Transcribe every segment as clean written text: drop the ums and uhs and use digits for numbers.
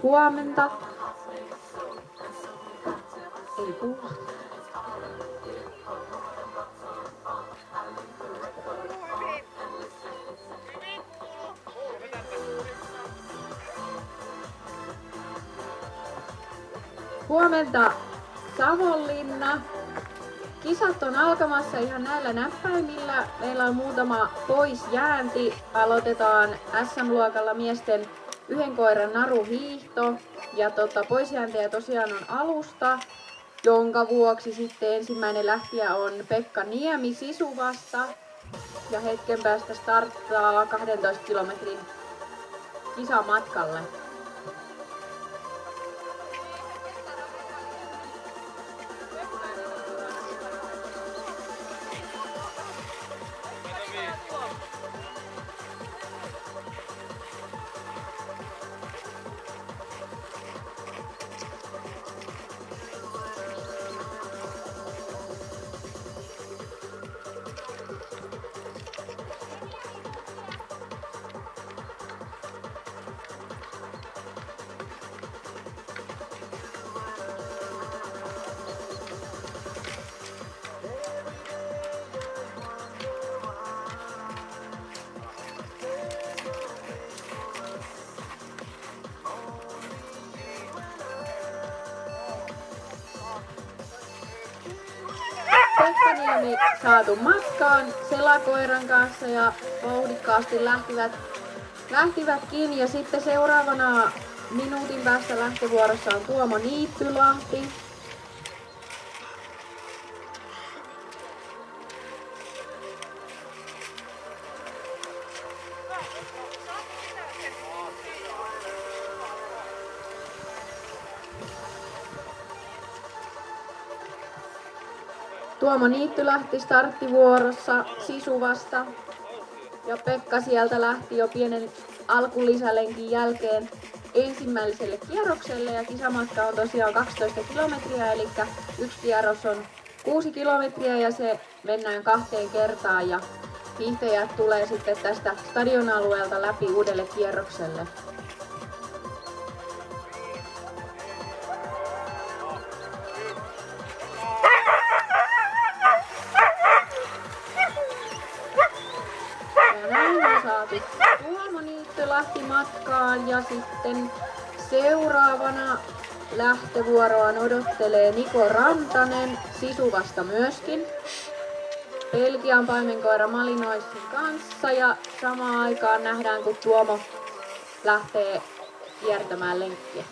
Huomenta. Ei kuulu. Huomenta Savonlinna. Kisat on alkamassa ihan näillä näppäimillä. Meillä on muutama poisjäänti. Aloitetaan SM-luokalla miesten yhden koiran naruhiihto. Ja poisjääntejä tosiaan on alusta, jonka vuoksi sitten ensimmäinen lähtijä on Pekka Niemi Sisuvasta. Ja hetken päästä starttaa 12 kilometrin kisamatkalle. Pekka Niemi saatu matkaan selakoiran kanssa ja vauhdikkaasti lähtivätkin. Ja sitten seuraavana minuutin päästä lähtövuorossa on Tuomo Niittylahti. Tuomo Niittylahti starttivuorossa Sisuvasta. Ja Pekka sieltä lähti jo pienen alkulisälenkin jälkeen ensimmäiselle kierrokselle. Ja kisamatka on tosiaan 12 kilometriä, eli yksi kierros on 6 kilometriä ja se mennään 2 kertaan. Ja hiihtäjät tulee sitten tästä stadion-alueelta läpi uudelle kierrokselle. Tuomo Niittylahti matkaan ja sitten seuraavana lähtövuoroaan odottelee Niko Rantanen Sisuvasta myöskin. Belgian paimenkoira Malinoisin kanssa ja samaan aikaan nähdään kun Tuomo lähtee kiertämään lenkkiä.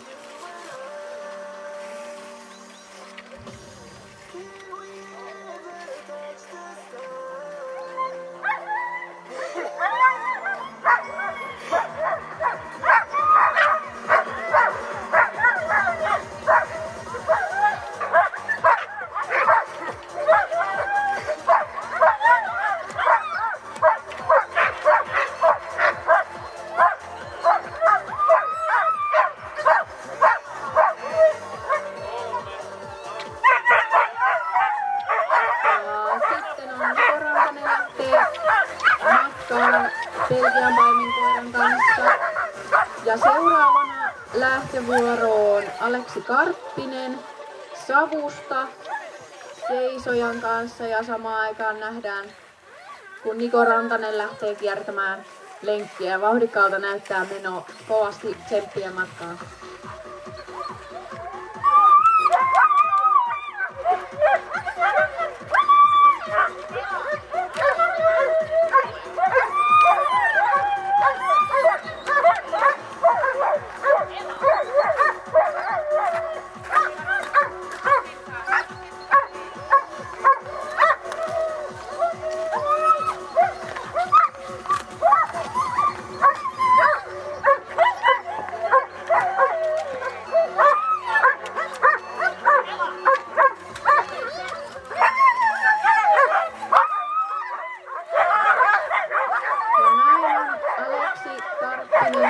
Belgian paimenkoiran kanssa. Ja seuraavana lähtövuoroon Aleksi Karppinen Savusta seisojan kanssa ja samaan aikaan nähdään kun Niko Rantanen lähtee kiertämään lenkkiä. Vauhdikkaalta näyttää meno, kovasti tsemppiä matkaan.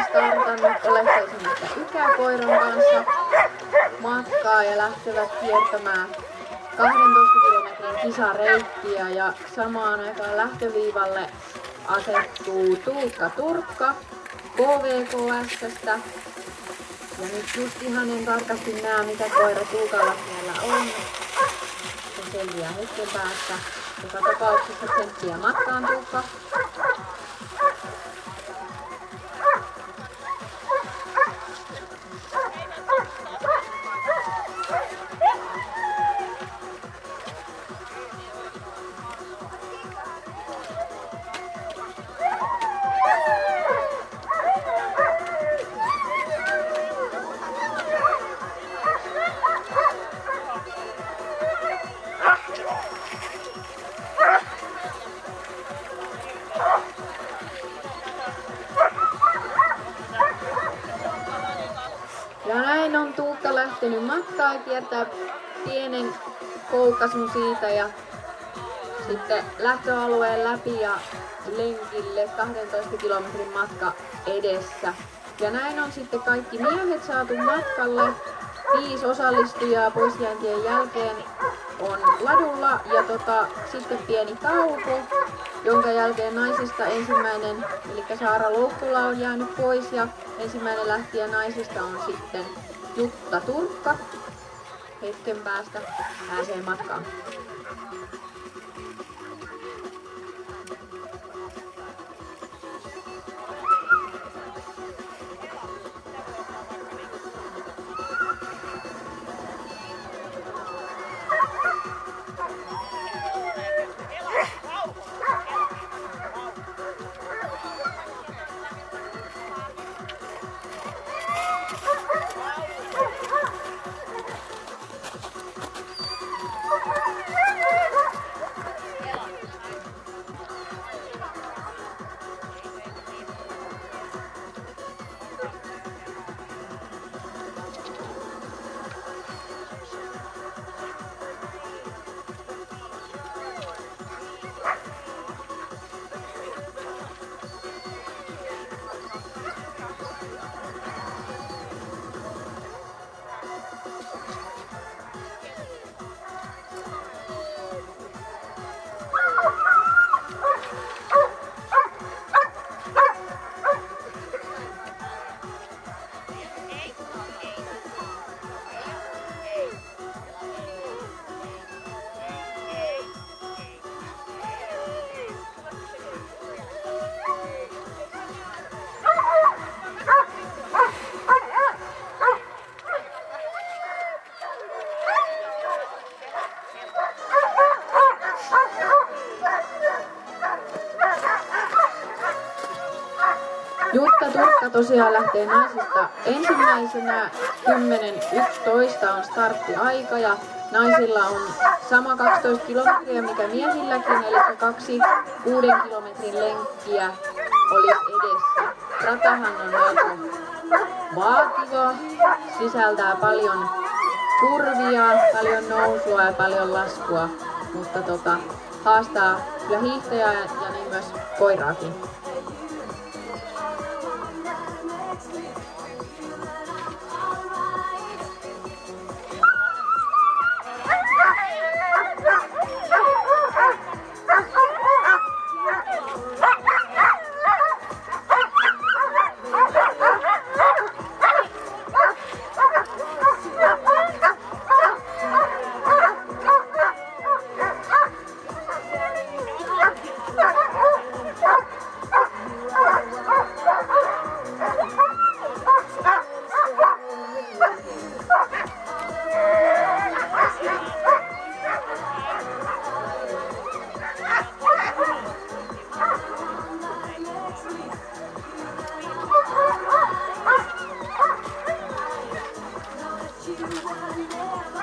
Startannut olehtoisemmasta ikäkoiran kanssa matkaa ja lähtevät kiertämään 12 kilometrin kisareittiä ja samaan aikaan lähtöviivalle asettuu Tuukka Turkka KVKS:stä Ja nyt just ihan en tarkasti näe, mikä koira Tuukalla siellä on. Se selviää hetken päästä. Joka tapauksessa tsemppiä matkaan, Tuukka. Ja näin on Tuukka lähtenyt matkaa ja kiertää pienen koukkasun siitä ja sitten lähtöalueen läpi ja lenkille 12 kilometrin matka edessä. Ja näin on sitten kaikki miehet saatu matkalle. 5 osallistujaa poisjääntien jälkeen on ladulla ja sitten pieni tauko, jonka jälkeen naisista ensimmäinen, eli Saara Loukkula on jäänyt pois ja ensimmäinen lähtijä naisista on sitten Jutta Turkka. Hetken päästä pääsee matkaan. Jutta Turkka tosiaan lähtee naisista ensimmäisenä. 10.11 on starttiaika ja naisilla on sama 12 kilometriä mikä miehilläkin, eli 2 6 kilometrin lenkkiä olisi edessä. Ratahan on melko vaativa, sisältää paljon kurvia, paljon nousua ja paljon laskua, mutta haastaa kyllä hiihtäjää ja niin myös koiraakin.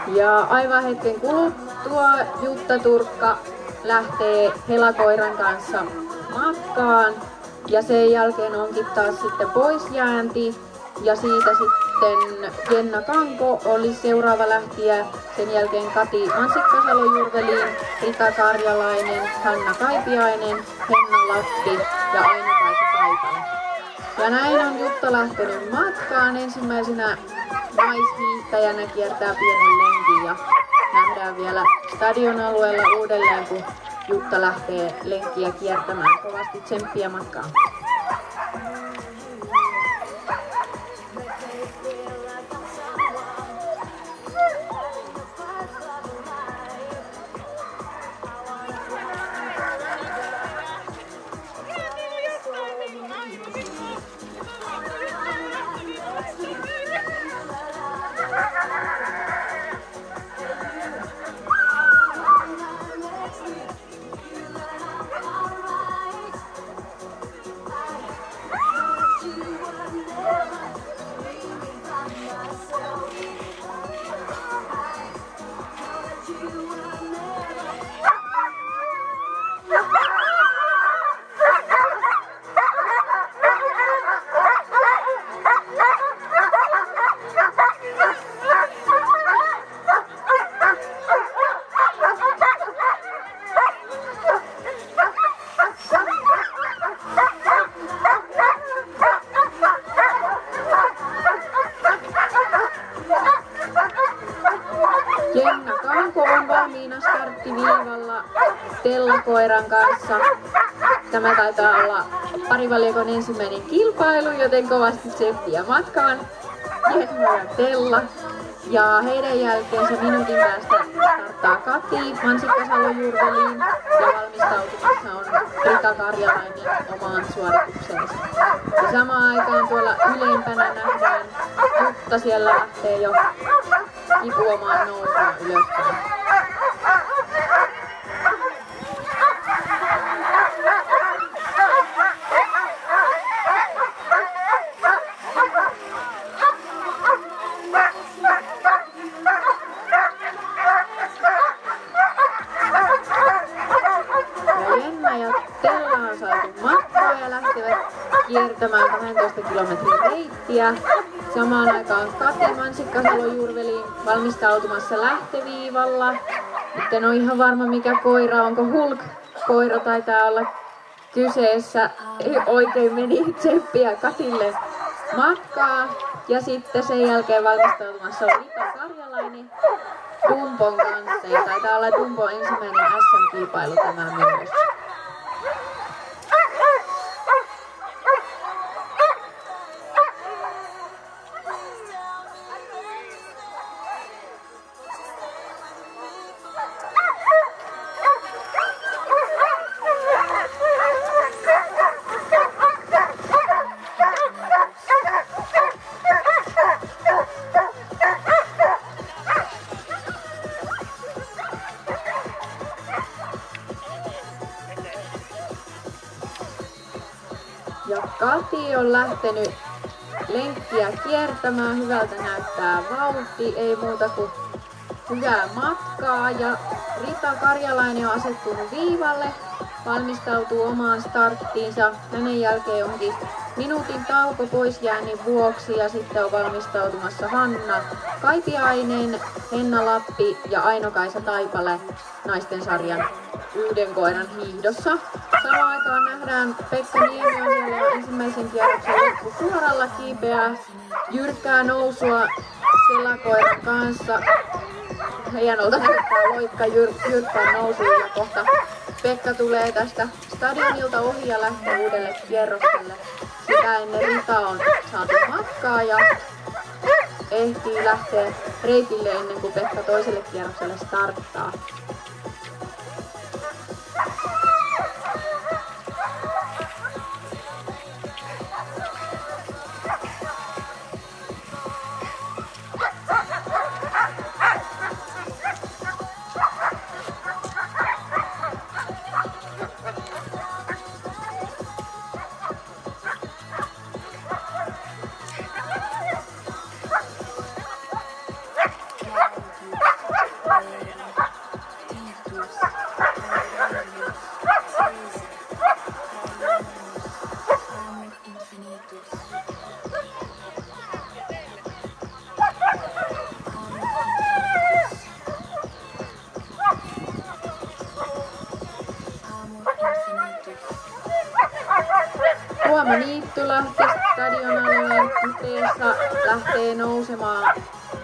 Ja aivan hetken kuluttua Jutta Turkka lähtee helakoiran kanssa matkaan ja sen jälkeen onkin taas sitten poisjäänti ja siitä sitten Jenna Kanko oli seuraava lähtijä, sen jälkeen Kati Mansikkasalo-Jurvelin, Rita Karjalainen, Hanna Kaipiainen, Henna Latti ja Aino-Kaisa Taipale. Ja näin on Jutta lähtenyt matkaan. Ensimmäisenä naishiihtäjänä kiertää pienen lenkin ja nähdään vielä stadion alueella uudelleen, kun Jutta lähtee lenkkiä kiertämään. Kovasti tsemppiä matkaan. viivalla Tella-koiran kanssa. Tämä taitaa olla parivaljakon ensimmäinen kilpailu, joten kovasti tsemppiä matkaan Jenna ja Tella. Ja heidän jälkeensä minuutin päästä starttaa Kati Mansikka-Salojurveliin ja valmistautumassa on Rita Karjalainen omaan suoritukseensa. Ja samaan aikaan tuolla ylempänä nähdään Jutta, siellä lähtee jo kipuamaan nousua ylöspäin. Kiertämään 12 kilometrin reittiä. Samaan aikaan Kati Mansikka-Salojurveliin valmistautumassa lähtöviivalla. Nyt en ole ihan varma mikä koira, onko Hulk-koira, taitaa olla kyseessä. Oikein meni tsemppiä Katille matkaa. Ja sitten sen jälkeen valmistautumassa on Rita Karjalainen Dumpon kanssa. Ja taitaa olla Dumpon ensimmäinen SM-kilpailu tämä myös. Ja Kati on lähtenyt lenkkiä kiertämään. Hyvältä näyttää vauhti, ei muuta kuin hyvää matkaa. Ja Rita Karjalainen on asettunut viivalle, valmistautuu omaan starttiinsa. Hänen jälkeen onkin minuutin tauko poisjäännin vuoksi ja sitten on valmistautumassa Hanna Kaipiainen, Henna Lappi ja Aino-Kaisa Taipale naisten sarjan yhden koiran hiihdossa. Samaan aikaan nähdään Pekka Niemi on siellä jo ensimmäisen kierroksen loppusuoralla, kiipeää jyrkkää nousua Selakoiran kanssa. Hienolta näyttää loikka jyrkkään nousuun ja kohta Pekka tulee tästä stadionilta ohi ja lähtee uudelle kierrokselle. Sitä ennen Rita on saatu matkaa ja ehtii lähteä reitille ennen kuin Pekka toiselle kierrokselle starttaa. Tuomo Niittylahti stadionalueen kuteessa lähtee nousemaan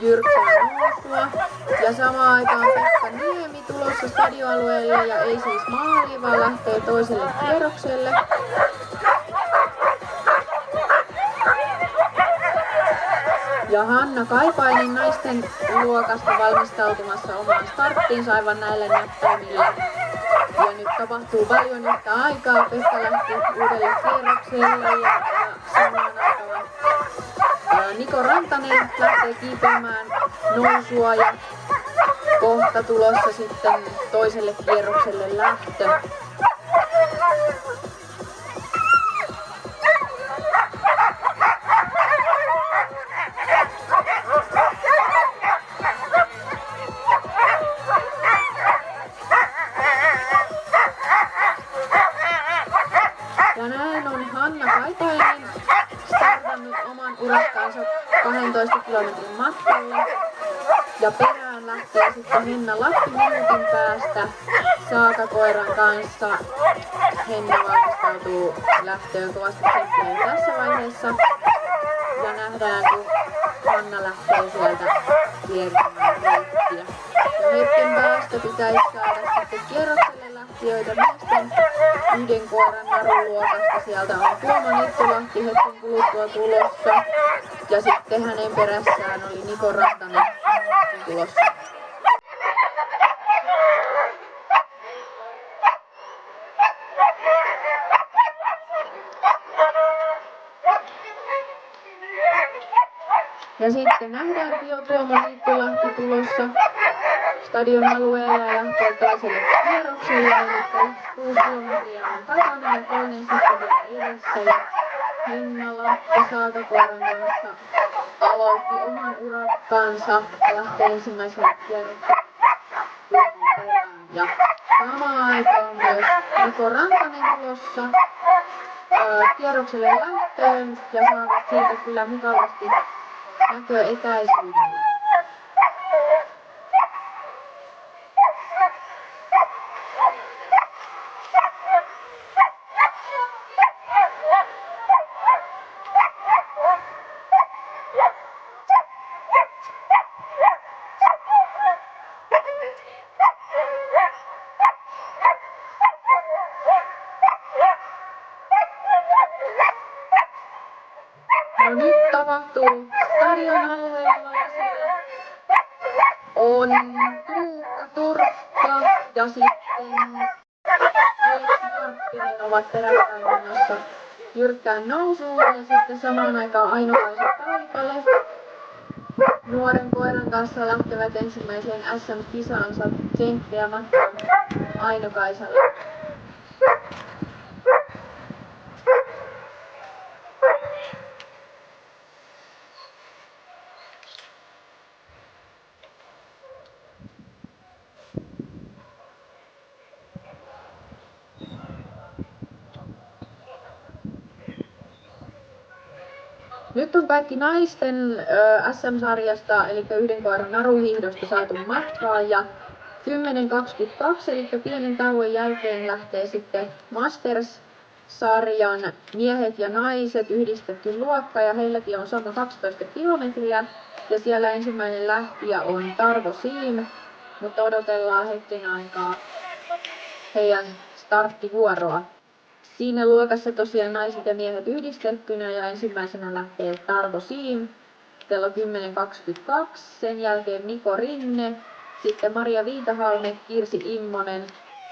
jyrkkää nousua. Ja samaan aikaan Pekka Niemi tulossa stadioalueelle ja ei siis maaliin, vaan lähtee toiselle kierrokselle. Ja Hanna Kaipainen naisten luokasta valmistautumassa omaan starttiinsa aivan näillä näppäimillä. Ja nyt tapahtuu paljon yhtä aikaa. Pekka lähti uudelle kierrokselle ja samaan aikaan Niko Rantanen lähtee kiipeämään nousua ja kohta tulossa sitten toiselle kierrokselle lähtö. Ja näin on Hanna Kaipainen startannut oman urakkaansa 12 kilometrin matkalle. Ja perään lähtee sitten Henna Lappi minuutin päästä Saaka-koiran kanssa. Henna valmistautuu lähtöön kovasti tsemppiä tässä vaiheessa. Ja nähdään kun Hanna lähtee sieltä kiertämään reittiä. Ja hetken päästä pitäisi saada sitten lähtiöitä miesten 1 koiran naruluokasta. Sieltä on Tuomo Nittulahti hetken kuluttua tulossa. Ja sitten hänen perässään oli Niko Rantanen tulossa. Ja sitten nähdäänkin jo Tuomo Nittulahti tulossa stadion alueella ja lähtee toiselle kierrokselle. Eli 6 kilometriä on takana ja toinen sitten vielä edessä. Ja Henna Lahti Saatokoiran kanssa aloitti oman urakkansa ja lähtee ensimmäiselle kierrokselle perään. Ja samaan aikaan myös Niko Rantanen tulossa kierrokselle lähtöön ja saavat siitä kyllä mukavasti näköetäisyydellä. No nyt tapahtuu stadion alueella ja siellä on Tuukka Turkka ja sitten Aleksi Marttinen ovat peräkkäin menossa jyrkkään nousuun ja sitten samaan aikaan Aino-Kaisa Taipale nuoren koiran kanssa lähtevät ensimmäiseen SM-kisaansa. Tsemppiä matkaan Aino-Kaisalle. Nyt on kaikki naisten SM-sarjasta, eli 1 koiran naruhiihdosta saatu matkaan ja 10.22, eli pienen tauon jälkeen lähtee sitten Masters-sarjan miehet ja naiset yhdistetty luokka ja heilläkin on sama 12 kilometriä ja siellä ensimmäinen lähtijä on Tarvo Siim, mutta odotellaan hetken aikaa heidän starttivuoroa. Siinä luokassa tosiaan naiset ja miehet yhdistettynä ja ensimmäisenä lähtee Tarvo Siim kello 10.22, sen jälkeen Niko Rinne, sitten Maria Viitahalme, Kirsi Immonen,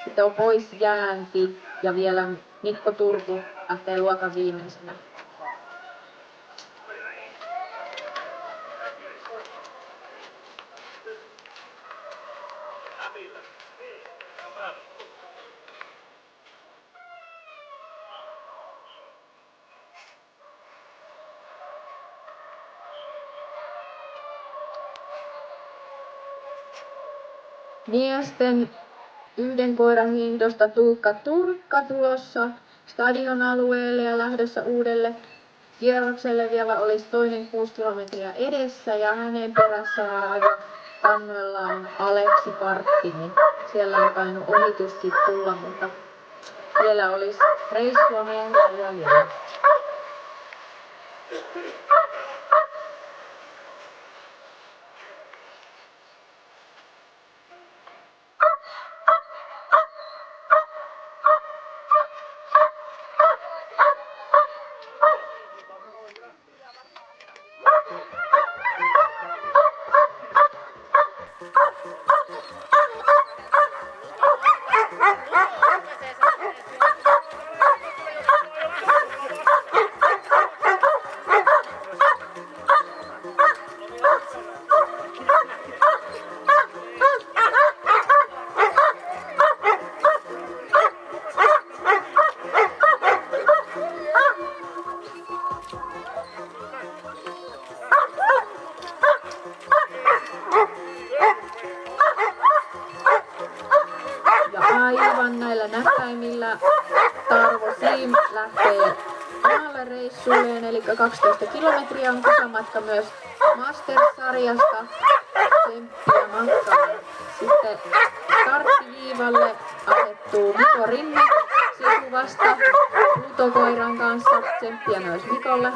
sitten on Pois Jäänti ja vielä Mikko Turku lähtee luokan viimeisenä. Miesten 1 koiran hiihdosta Tuukka Turkka tulossa stadion alueelle ja lähdössä uudelle kierrokselle. Vielä olisi toinen 6 kilometriä edessä ja hänen perässään aivan kannoillaan Aleksi Parttinen. Siellä on tainnut ohituskin tulla, mutta vielä olisi reissua meillä jäljellä. Aivan näillä näppäimillä Tarvo Siim lähtee omalle reissulleen, eli 12 kilometriä on kisamatka myös Masters-sarjasta. Tsemppiä matkaan. Sitten starttiviivalle asettuu Niko Rinne Sisuvasta Pluto-koiran kanssa. Tsemppiä myös Nikolle.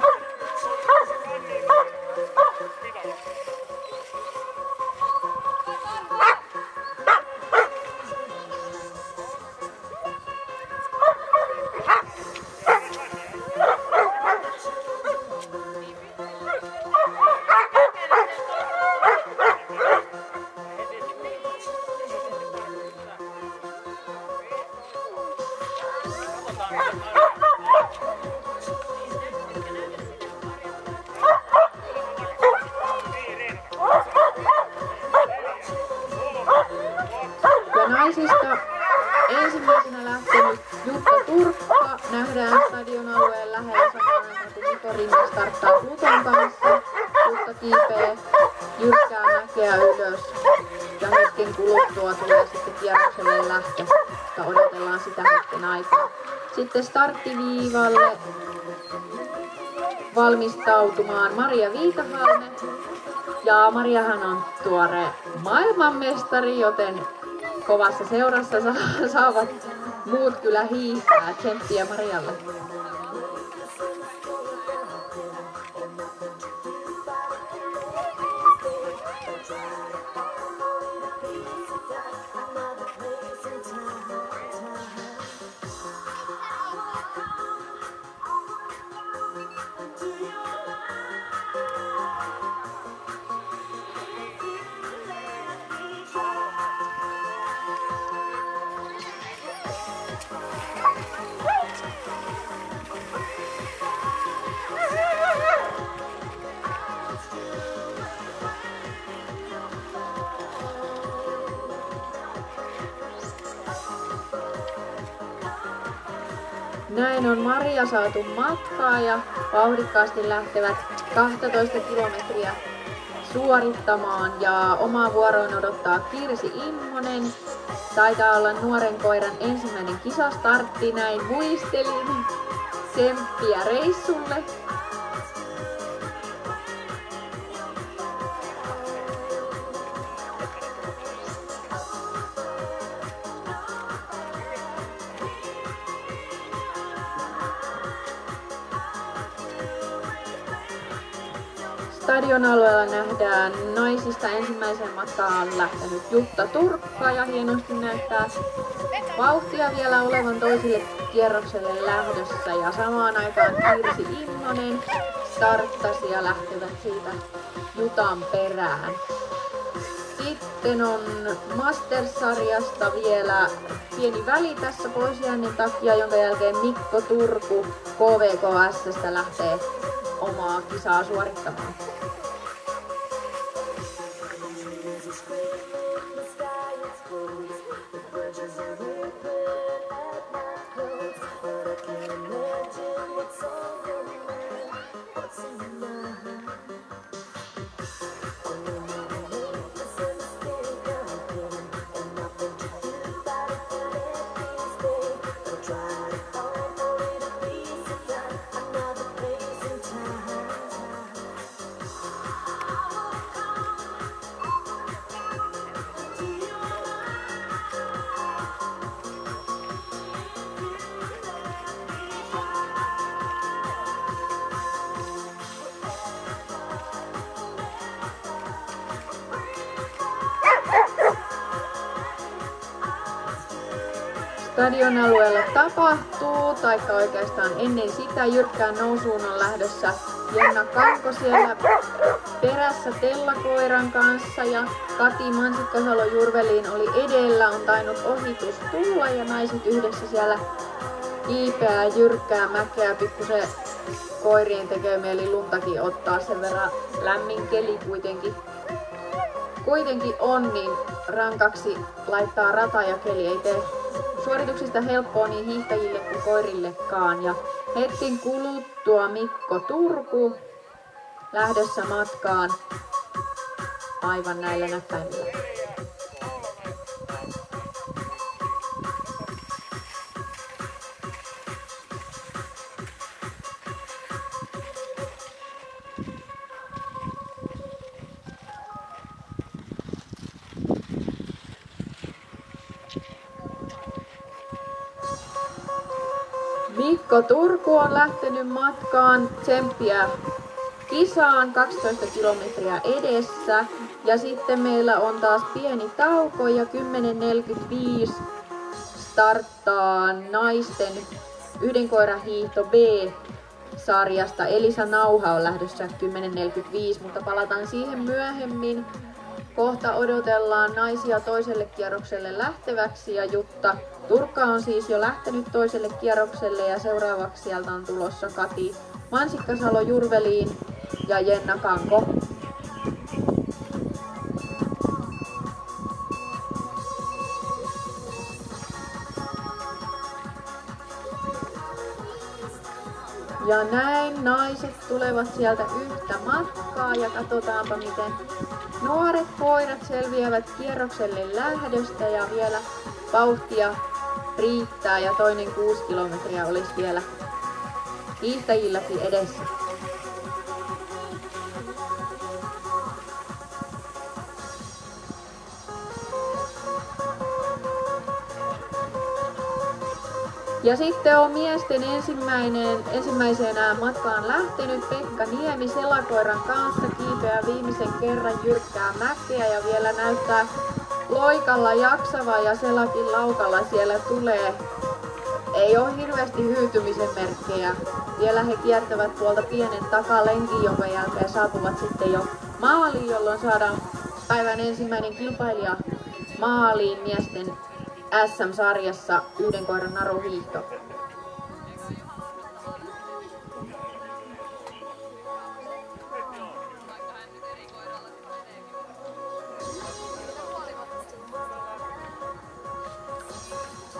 Ja naisista ensimmäisenä lähtenyt Jutta Turkka nähdään stadionalueen lähellä samaan aikaan, kun Mikko Rinne starttaa Pluton kanssa. Jutta kiipee jyrkkää mäkeä ylös ja hetken kuluttua tulee sitten kierrokselle lähtö, mutta odotellaan sitä hetken aikaa. Sitten starttiviivalle valmistautumaan Maria Viitahalme. Ja Mariahan on tuore maailmanmestari, joten kovassa seurassa saavat muut kyllä hiihtää. Tsemppiä Marialle. Näin on Maria saatu matkaa ja vauhdikkaasti lähtevät 12 kilometriä suorittamaan ja omaa vuoroon odottaa Kirsi Immonen. Taitaa olla nuoren koiran ensimmäinen kisastartti, näin muistelin. Tsemppiä reissulle. Stadion alueella nähdään naisista ensimmäisen matkaan lähtenyt Jutta Turkka ja hienosti näyttää vauhtia vielä olevan toiselle kierrokselle lähdössä ja samaan aikaan Kirsi Immonen starttasi ja lähtevät siitä Jutan perään. Sitten on Masters-sarjasta vielä pieni väli tässä poisjäännin takia, jonka jälkeen Mikko Turku KVKS:stä lähtee omaa kisaa suorittamaan. Stadion alueella tapahtuu, taikka oikeastaan ennen sitä jyrkkään nousuun on lähdössä Jenna Kanko siellä perässä Tellakoiran kanssa ja Kati Mansikkasalo-Jurveliin oli edellä, on tainnut ohitus tulla ja naiset yhdessä siellä kiipeää jyrkkää mäkeä, pikkusen koirien tekee mieli luntakin ottaa, sen verran lämmin keli kuitenkin on, niin rankaksi laittaa rata ja keli ei tee suorituksista helppoa niin hiihtäjille kuin koirillekaan. Ja hetken kuluttua Mikko Turku lähdössä matkaan aivan näillä näppäimillä. Mikko Turku on lähtenyt matkaan, tsemppiä kisaan, 12 kilometriä edessä. Ja sitten meillä on taas pieni tauko ja 10.45 starttaa naisten yhden koiran hiihto B-sarjasta. Elisa Nauha on lähdössä 10.45, mutta palataan siihen myöhemmin. Kohta odotellaan naisia toiselle kierrokselle lähteväksi ja Jutta Turkka on siis jo lähtenyt toiselle kierrokselle ja seuraavaksi sieltä on tulossa Kati Mansikkasalo Jurveliin ja Jenna Kanko. Ja näin naiset tulevat sieltä yhtä matkaa ja katsotaanpa miten nuoret koirat selviävät kierrokselle lähdöstä ja vielä vauhtia riittää ja toinen 6 kilometriä olisi vielä hiihtäjilläkin edessä. Ja sitten on miesten ensimmäisenä matkaan lähtenyt Pekka Niemi selakoiran kanssa, kiipeää viimeisen kerran jyrkkää mäkeä ja vielä näyttää loikalla jaksava ja selakin laukalla siellä tulee. Ei ole hirveästi hyytymisen merkkejä. Vielä he kiertävät tuolta pienen takalenkin, jonka jälkeen saapuvat sitten jo maaliin, jolloin saadaan päivän ensimmäinen kilpailija maaliin miesten SM-sarjassa 1 koiran naruhiihto.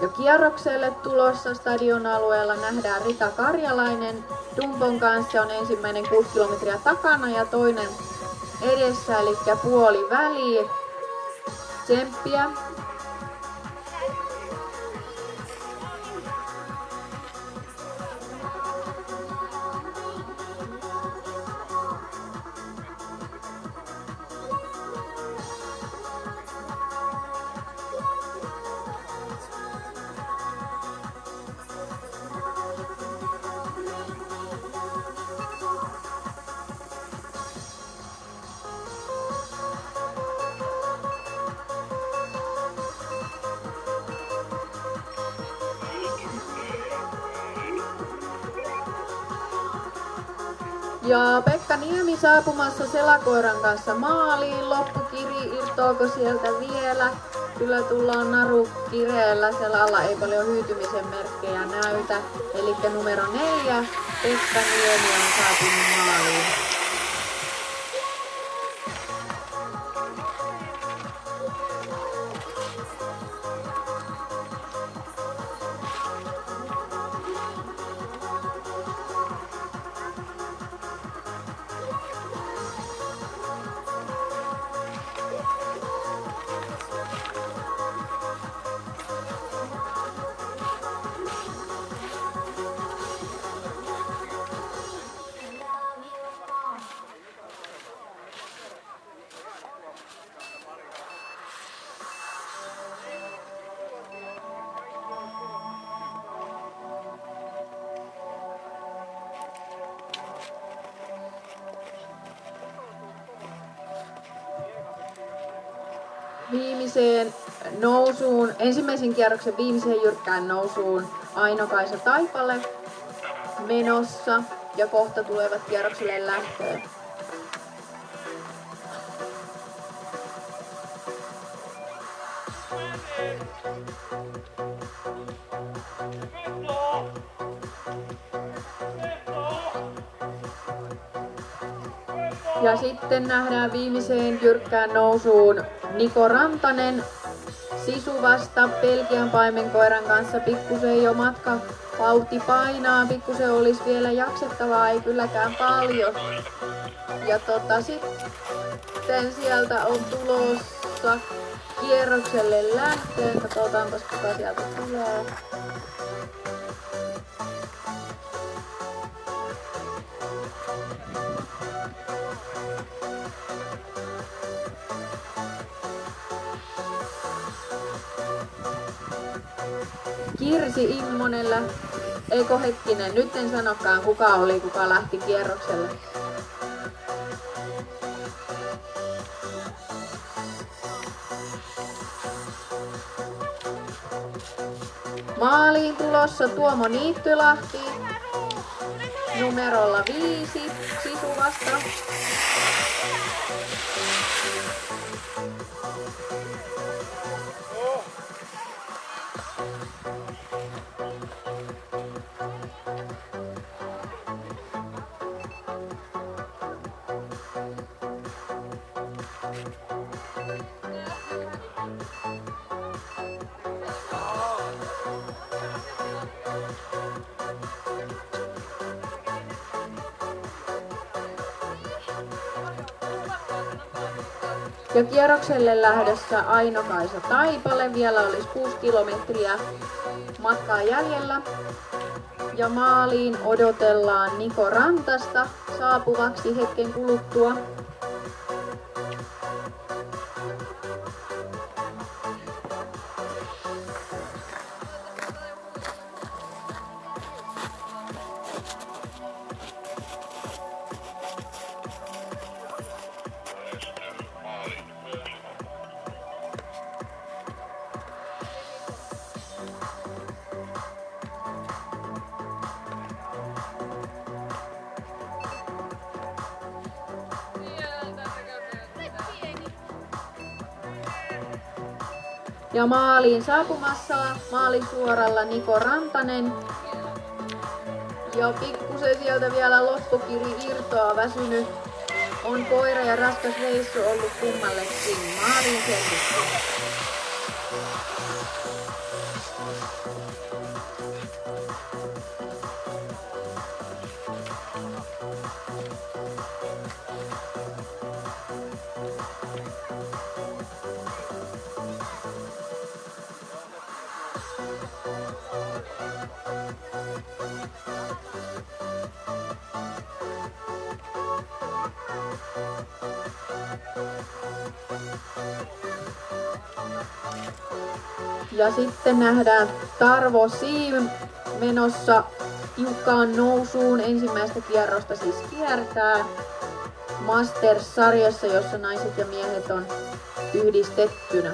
Jo kierrokselle tulossa stadion alueella nähdään Rita Karjalainen. Dumbon kanssa on ensimmäinen 6 kilometriä takana ja toinen edessä, eli puoli väliä. Tsemppiä. Ja Pekka Niemi saapumassa selakoiran kanssa maaliin. Loppukiri, irtoako sieltä vielä? Kyllä tullaan naru kireellä selalla, ei paljon hyytymisen merkkejä näytä. Eli numero 4, Pekka Niemi on saapunut maaliin. Viimeiseen nousuun, ensimmäisen kierroksen viimeiseen jyrkkään nousuun Aino-Kaisa Taipale menossa ja kohta tulevat kierrokselle lähtöön. Ja sitten nähdään viimeiseen jyrkkään nousuun Niko Rantanen Sisuvasta Belgian paimenkoiran kanssa. Pikkusen jo matka vauhti painaa, pikkusen olisi vielä jaksettavaa, ei kylläkään paljon. Ja sitten sieltä on tulossa kierrokselle lähtöön. Katsotaanpas kuka sieltä tulee. Kirsi Immonella, eikö hetkinen, nyt en sanokaan kuka oli, kuka lähti kierrokselle. Maaliin tulossa Tuomo Niittylahti numerolla 5 Sisuvasta. Ja kierrokselle lähdössä Aino-Kaisa Taipale, vielä olisi 6 kilometriä matkaa jäljellä. Ja maaliin odotellaan Niko Rantasta saapuvaksi hetken kuluttua. Ja maaliin saapumassa maalisuoralla Niko Rantanen. Ja pikkusen sieltä vielä loppukiri irtoaa, väsynyt on koira ja raskas reissu ollut kummallekin. Maaliin selvitty. Ja sitten nähdään Tarvo Siim menossa tiukkaan nousuun. Ensimmäistä kierrosta siis kiertää Masters-sarjassa, jossa naiset ja miehet on yhdistettynä.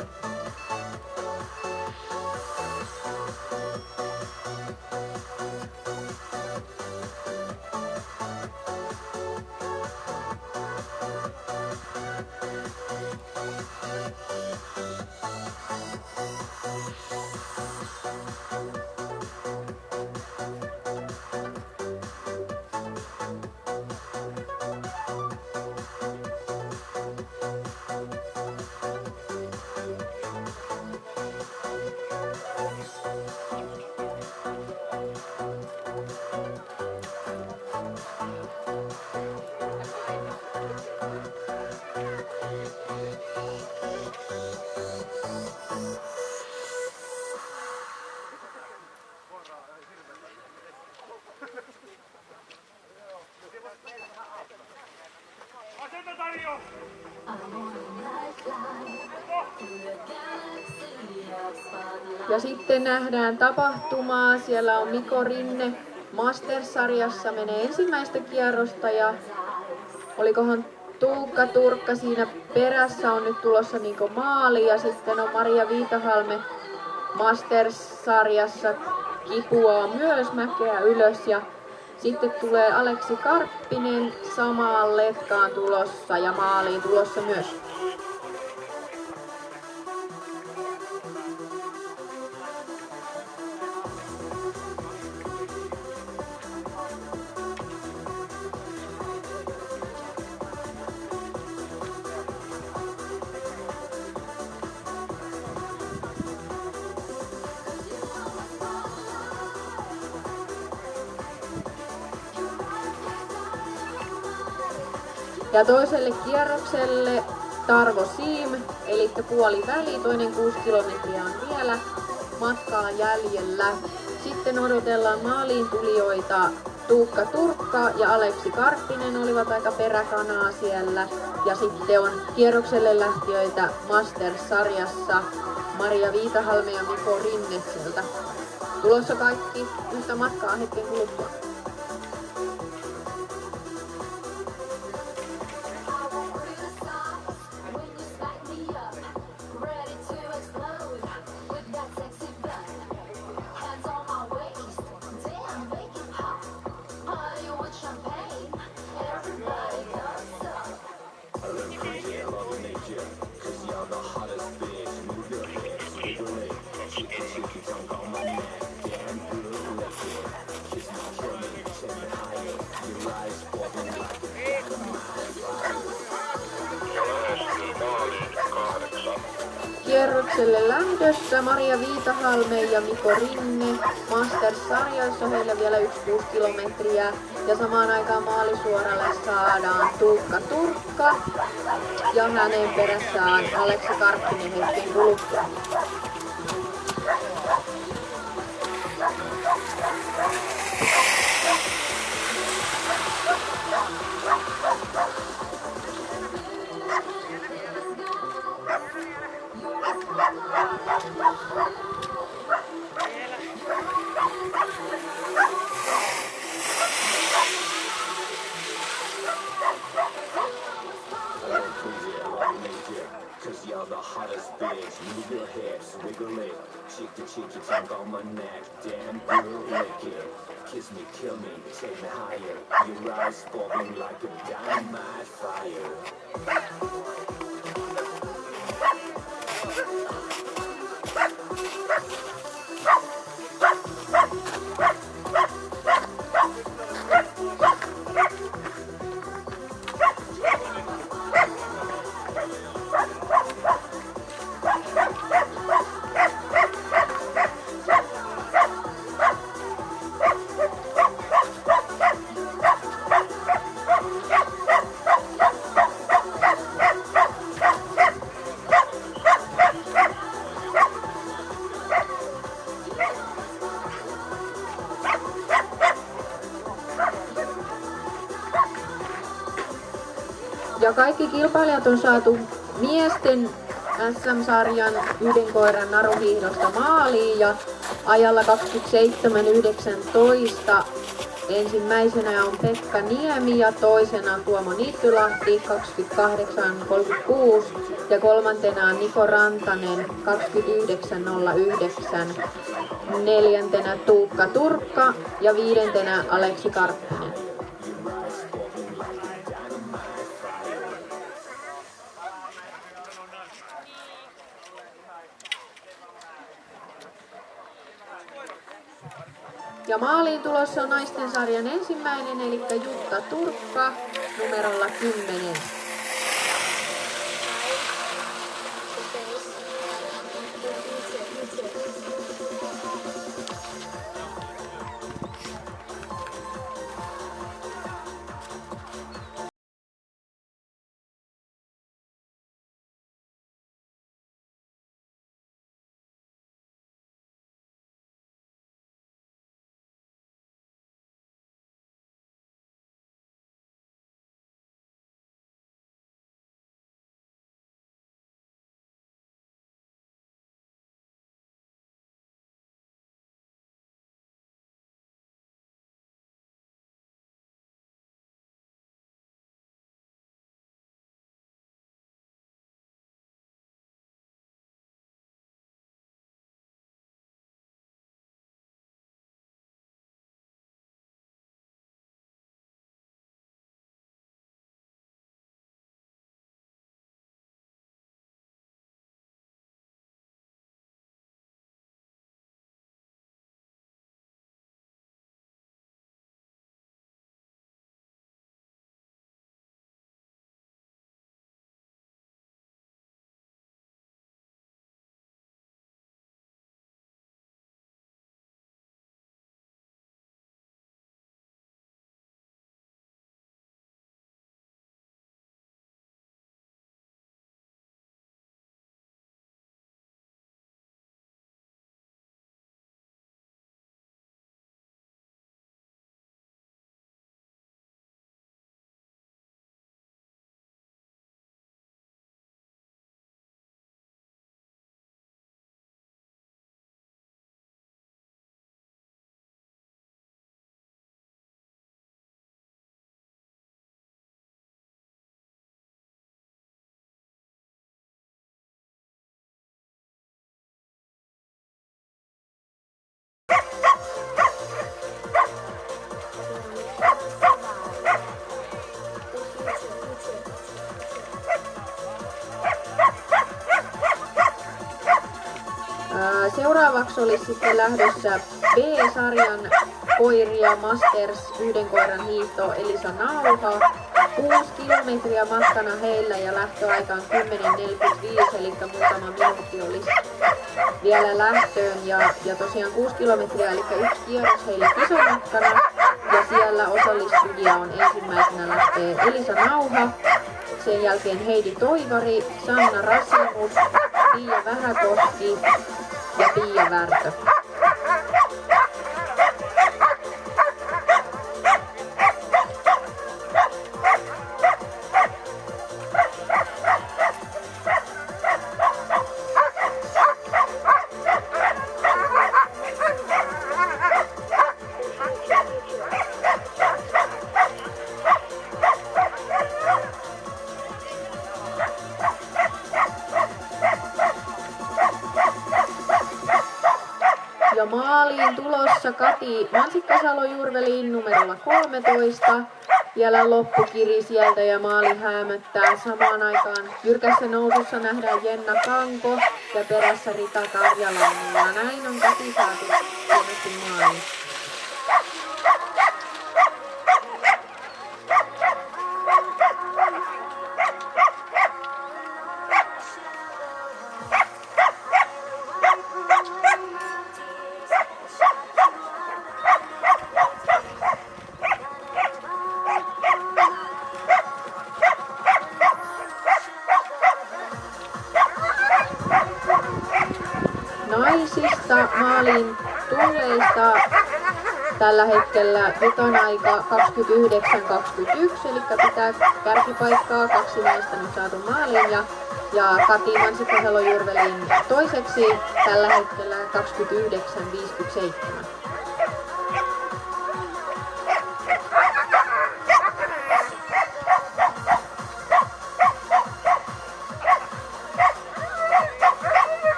Ja sitten nähdään tapahtumaa. Siellä on Mikko Rinne Masters-sarjassa, menee ensimmäistä kierrosta ja olikohan Tuukka Turkka siinä perässä on nyt tulossa niinku maali ja sitten on Maria Viitahalme Masters-sarjassa kipuaa myös mäkeä ylös ja sitten tulee Aleksi Karppinen samaan letkaan tulossa ja maaliin tulossa myös. Ja toiselle kierrokselle Tarvo Siim, eli puoli väli, toinen 6 kilometriä on vielä matkaa jäljellä. Sitten odotellaan maaliin tulijoita Tuukka Turkka ja Aleksi Karppinen olivat aika peräkanaa siellä. Ja sitten on kierrokselle lähtiöitä Masters-sarjassa Maria Viitahalme ja Mikko Rinne sieltä. Tulossa kaikki yhtä matkaa hetken kuluttua. kierrokselle lähdössä Maria Viitahalme ja Miko Rinne. Masters-sarjoissa heille vielä 1,6 kilometriä. Ja samaan aikaan maalisuoralle saadaan Tuukka Turkka. Ja hänen perässään Aleksi Karppinen hetken kuluttua. Cheek to cheek, your tongue on my neck. Damn, girl, lick it. Kiss me, kill me, take me higher. Your eyes sparkling like a dynamite fire. Ja kaikki kilpailijat on saatu miesten SM-sarjan yhden koiran naruhiihdosta maaliin ja ajalla 27.19. Ensimmäisenä on Pekka Niemi ja toisena Tuomo Niittylahti 28.36 ja kolmantena Niko Rantanen 29.09. Neljäntenä Tuukka Turkka ja viidentenä Aleksi Karppinen. Ja maaliin tulossa on naisten sarjan ensimmäinen, eli Jutta Turkka numerolla 10. Seuraavaksi olisi sitten lähdössä B-sarjan koiria Masters yhden koiran hiihto Elisa Nauha 6 kilometriä matkana heillä ja lähtöaika on 10.45, eli muutama minuutti olisi vielä lähtöön. Ja tosiaan 6 kilometriä, eli 1 kierros heillä kisomatkana. Ja siellä osallistujia on ensimmäisenä lähtee Elisa Nauha, sen jälkeen Heidi Toivari, Sanna Rasimus, Pia Vähäkoski ja Pia Värtö. Ja maaliin tulossa Kati Mansikkasalo-Jurveliin numerolla 13. Vielä loppukiri sieltä ja maali häämöttää. Samaan aikaan jyrkässä nousussa nähdään Jenna Kanko ja perässä Rita Karjalainen. Ja näin on Kati saatu hienosti maaliin. Naisista maaliin tulleista tällä hetkellä veton aika 29.21, eli pitää kärkipaikkaa. 2 naista nyt saatu maaliin ja Kati Mansikkasalo-Jurveliin toiseksi tällä hetkellä 29.57.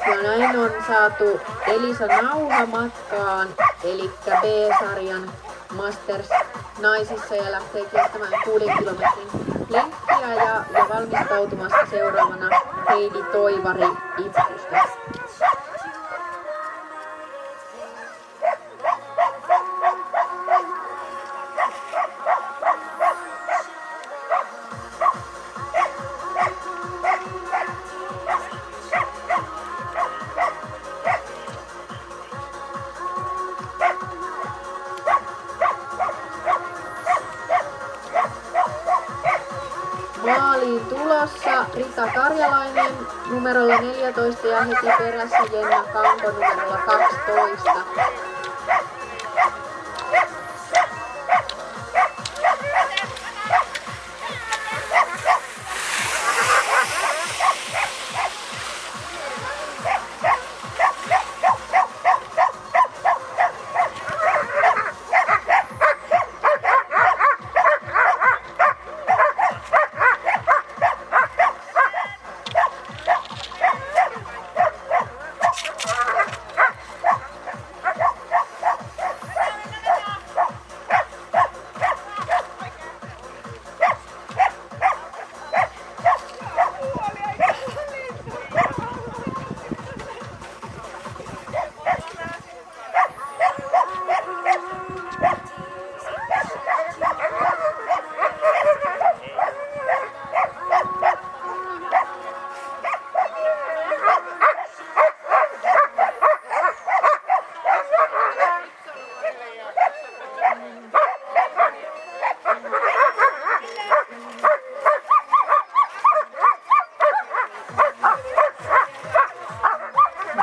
Ja näin on saatu Elisa Nauha matkaan, eli B-sarjan Masters naisissa ja lähtee kiertämään 6 kilometrin lenkkiä ja valmistautumassa seuraavana Heidi Toivari Ippusta. Maaliin tulossa Rita Karjalainen numerolla 14 ja heti perässä Jenna Kanko numerolla 12.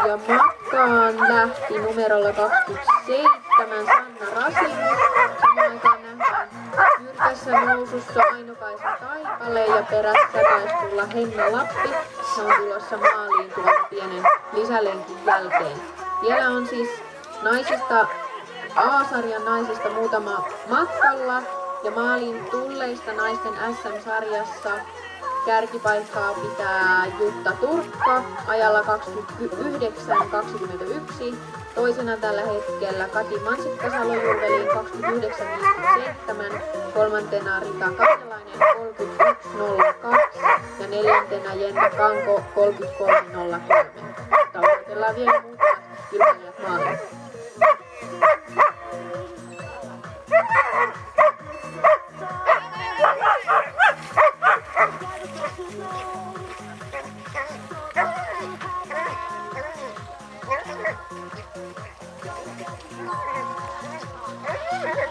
Ja matkaan lähti numerolla 27 Sanna Rasimus. Samaan aikaan nähdään jyrkässä nousussa Aino-Kaisa Taipale ja perässä taisi tulla Henna Lappi. Se on tulossa maaliin tuon pienen lisälenkin jälkeen. Vielä on siis naisista, A-sarjan naisista muutama matkalla ja maaliin tulleista naisten SM-sarjassa Kärkipaikkaa pitää Jutta Turkka ajalla 29.21. Toisena tällä hetkellä Kati Mansikka-Salo-Jurveliin 29.57. Kolmantena Rita Kahtelainen 31.02. Ja neljäntenä Jenna Kanko 33.03. Tavoitellaan vielä muutamat kilpailijat maaliin.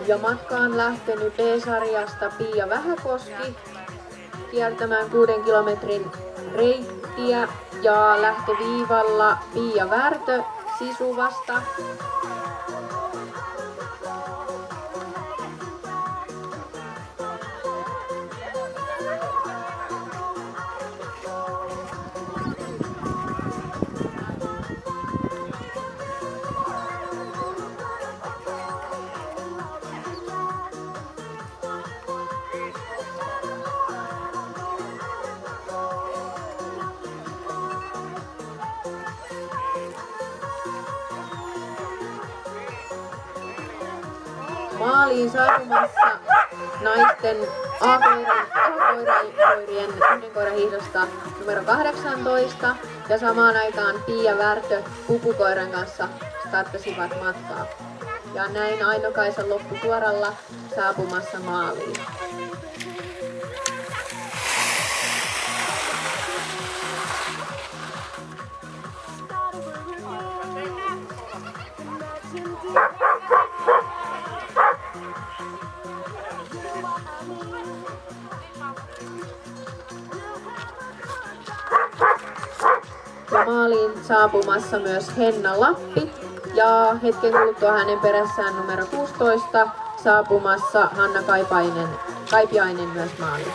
Ja matka on lähtenyt B-sarjasta Pia Vähäkoski kiertämään 6 kilometrin reittiä ja lähtöviivalla Pia Värtö Sisuvasta. Maaliin saapumassa naisten A-koirien yhdenkoirahiihdosta numero 18 ja samaan aikaan Pia Värtö pupukoiran kanssa starttasivat matkaa. Ja näin Aino-Kaisa loppusuoralla saapumassa maaliin. Ja maaliin saapumassa myös Henna Lappi ja hetken kuluttua hänen perässään numero 16 saapumassa Hanna Kaipiainen myös maaliin.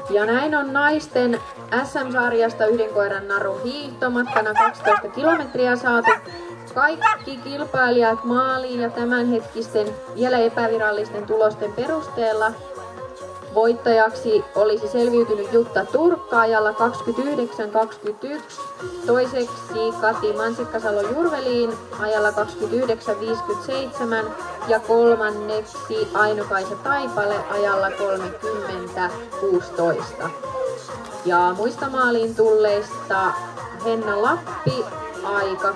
Ja näin on naisten SM-sarjasta yhden koiran narun hiihtomatkana 12 kilometriä saatu kaikki kilpailijat maaliin ja tämänhetkisten vielä epävirallisten tulosten perusteella voittajaksi olisi selviytynyt Jutta Turkka ajalla 29.21, toiseksi Kati Mansikka-Salo-Jurveliin ajalla 29.57 ja kolmanneksi Aino-Kaisa Taipale ajalla 30.16. Ja muista maaliin tulleista Henna Lappi aika 31.47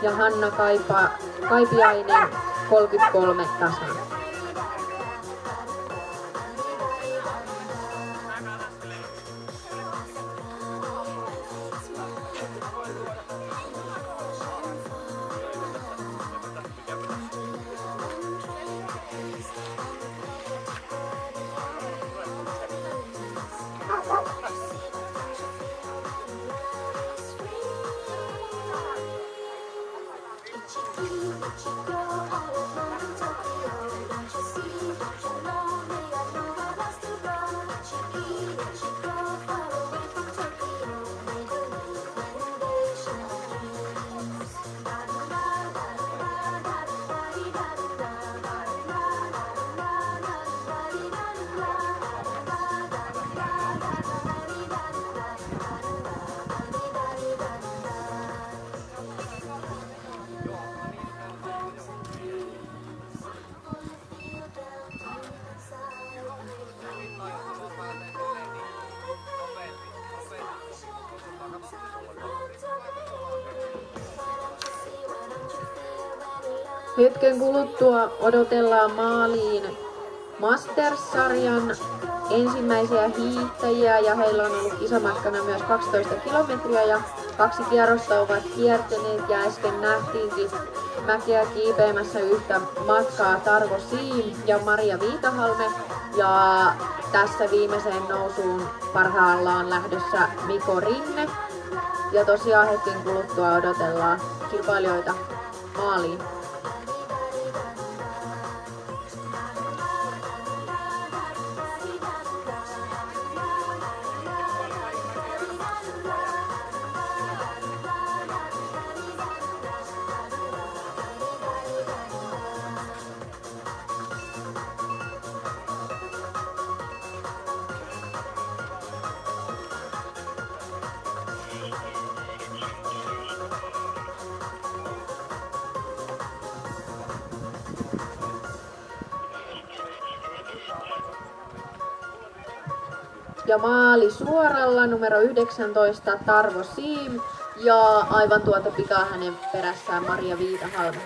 ja Hanna Kaipiainen 33 tasan. Hetken kuluttua odotellaan maaliin Masters-sarjan ensimmäisiä hiihtäjiä ja heillä on ollut kisamatkana myös 12 kilometriä ja 2 kierrosta ovat kiertäneet ja äsken nähtiinkin mäkeä kiipeämässä yhtä matkaa Tarvo Siim ja Maria Viitahalme ja tässä viimeiseen nousuun parhaillaan lähdössä Miko Rinne ja tosiaan hetken kuluttua odotellaan kilpailijoita maaliin. Ja maali suoralla numero 19 Tarvo Siim ja aivan tuota pikaa hänen perässään Maria Viitahalme.